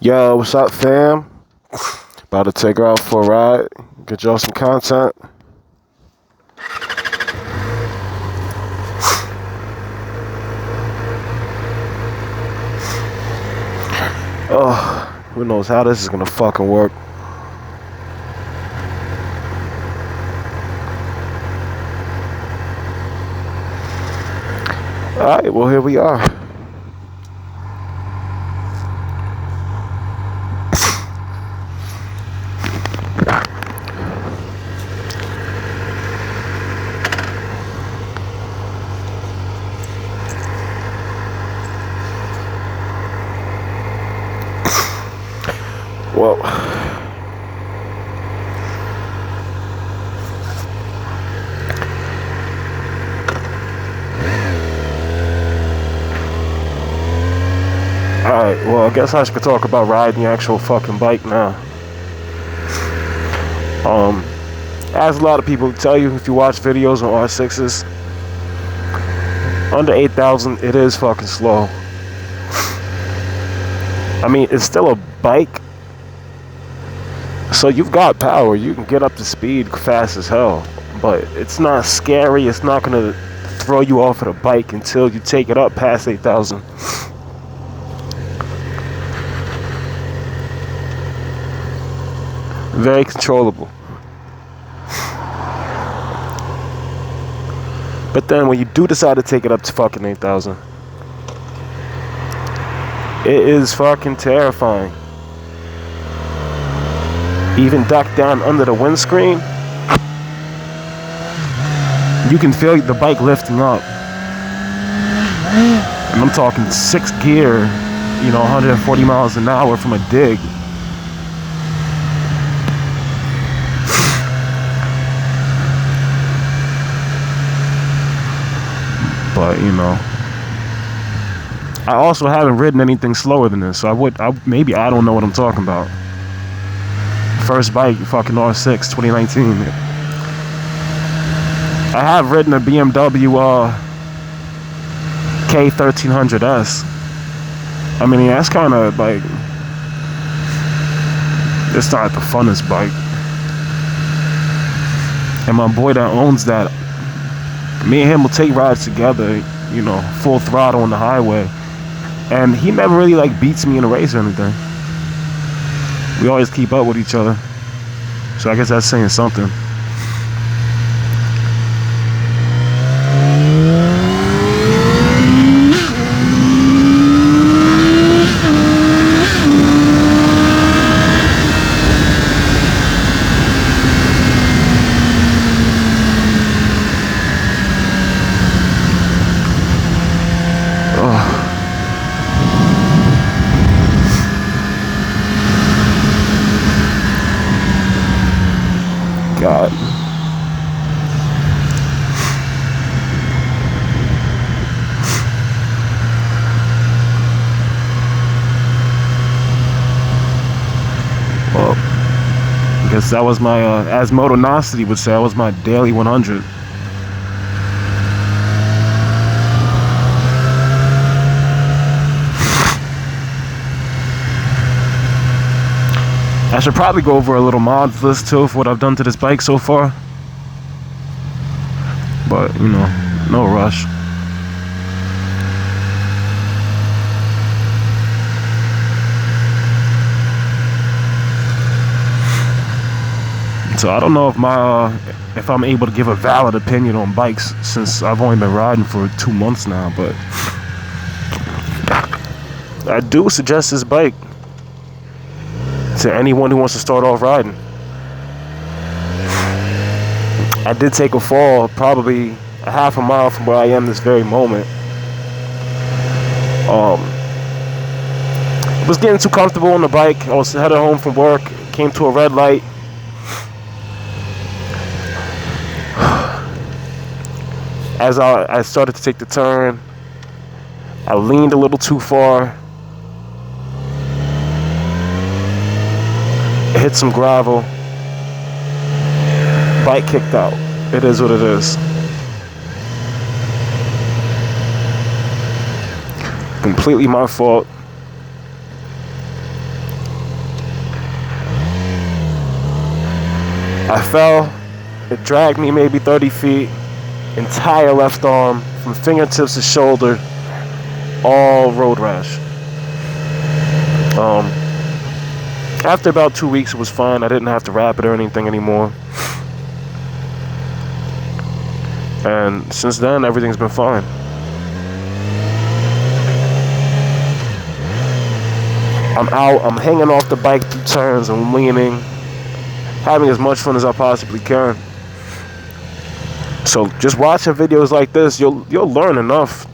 Yo, what's up, fam? About to take her out for a ride, get y'all some content. Oh, who knows how this is gonna fucking work. Alright, well, here we are. Well, alright, well, I guess I should talk about riding the actual fucking bike now. As a lot of people tell you, if you watch videos on R6s, under 8,000, it is fucking slow. I mean, it's still a bike, so you've got power. You can get up to speed fast as hell, but it's not scary. It's not gonna throw you off of the bike until you take it up past 8,000. Very controllable. But then when you do decide to take it up to fucking 8,000, it is fucking terrifying. Even ducked down under the windscreen, you can feel the bike lifting up. And I'm talking 6th gear, 140 miles an hour from a dig. But, I also haven't ridden anything slower than this, so maybe I don't know what I'm talking about. First bike, fucking R6, 2019. I have ridden a BMW K1300S. I mean, that's kind of like, it's not the funnest bike. And my boy that owns that, me and him will take rides together, full throttle on the highway. And he never really beats me in a race or anything. We always keep up with each other. So I guess that's saying something. God. Well, I guess that was my, as Motonosity would say, that was my daily 100. I should probably go over a little mods list too for what I've done to this bike so far. But, no rush. So I don't know if I'm able to give a valid opinion on bikes since I've only been riding for 2 months now, but I do suggest this bike to anyone who wants to start off riding. I did take a fall probably a half a mile from where I am this very moment. I was getting too comfortable on the bike. I was headed home from work, came to a red light. As I started to take the turn, I leaned a little too far. Hit some gravel. Bike kicked out. It is what it is. Completely my fault. I fell. It dragged me maybe 30 feet. Entire left arm, from fingertips to shoulder, all road rash. After about 2 weeks, it was fine. I didn't have to wrap it or anything anymore. And since then, everything's been fine. I'm out, I'm hanging off the bike through turns, I'm leaning, having as much fun as I possibly can. So just watching videos like this, you'll learn enough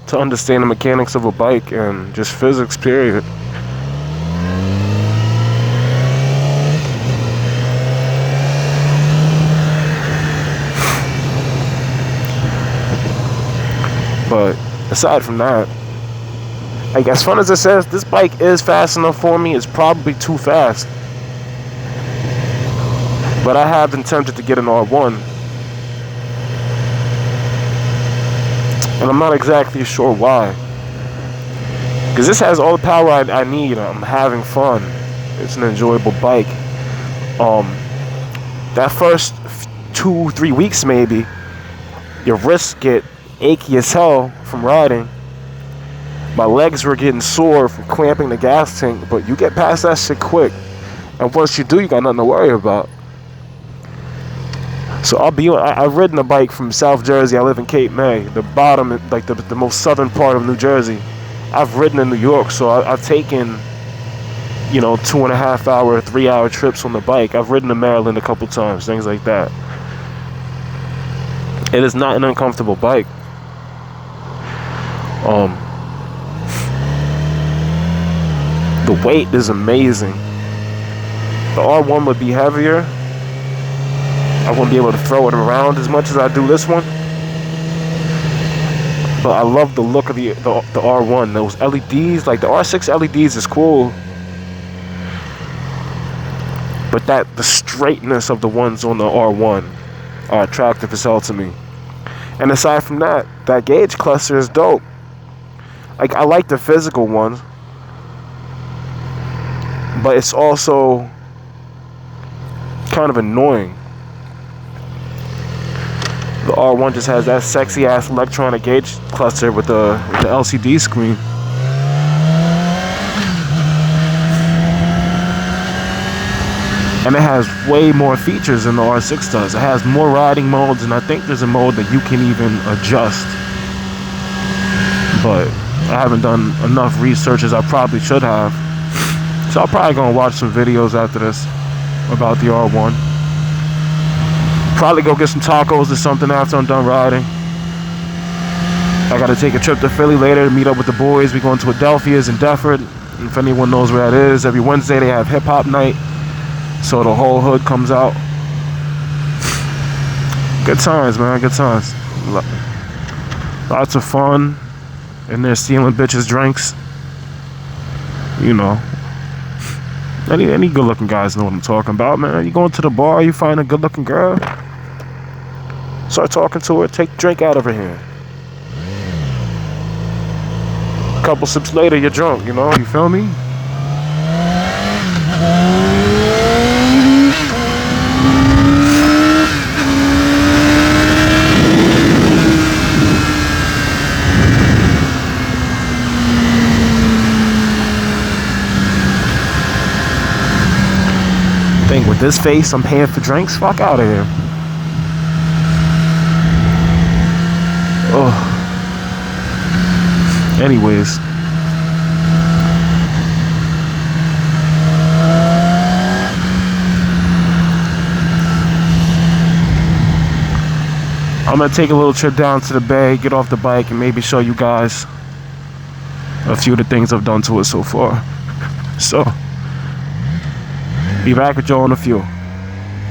to understand the mechanics of a bike and just physics, period. But aside from that, like, as fun as it says, this bike is fast enough for me. It's probably too fast. But I have been tempted to get an R1. And I'm not exactly sure why. Because this has all the power I need. I'm having fun. It's an enjoyable bike. That first 2-3 weeks maybe, your wrists get achy as hell from riding. My legs were getting sore from clamping the gas tank, but you get past that shit quick. And once you do, you got nothing to worry about. So I've ridden a bike from South Jersey. I live in Cape May, the bottom, like the most southern part of New Jersey. I've ridden in New York, so I've taken, 2.5 hour, 3 hour trips on the bike. I've ridden to Maryland a couple times, things like that. It is not an uncomfortable bike. The weight is amazing. The R1 would be heavier. I wouldn't be able to throw it around as much as I do this one. But I love the look of the R1. Those LEDs, like the R6 LEDs is cool. But the straightness of the ones on the R1 are attractive as hell to me. And aside from that, that gauge cluster is dope. Like, I like the physical ones. But it's also kind of annoying. The R1 just has that sexy ass electronic gauge cluster with the LCD screen. And it has way more features than the R6 does. It has more riding modes, and I think there's a mode that you can even adjust. But I haven't done enough research as I probably should have. So I'm probably gonna watch some videos after this about the R1. Probably go get some tacos or something after I'm done riding. I gotta take a trip to Philly later to meet up with the boys. We're going to Adelphia's in Deptford. And if anyone knows where that is, every Wednesday they have hip hop night. So the whole hood comes out. Good times, man, good times. Lots of fun. And they're stealing bitches' drinks. Any good-looking guys know what I'm talking about, man. You go into the bar, you find a good-looking girl, start talking to her, take the drink out of her hand. A couple sips later, you're drunk, you feel me? With this face, I'm paying for drinks. Fuck out of here. Oh. Anyways. I'm gonna take a little trip down to the bay, get off the bike, and maybe show you guys a few of the things I've done to it so far. So be back with y'all in a few.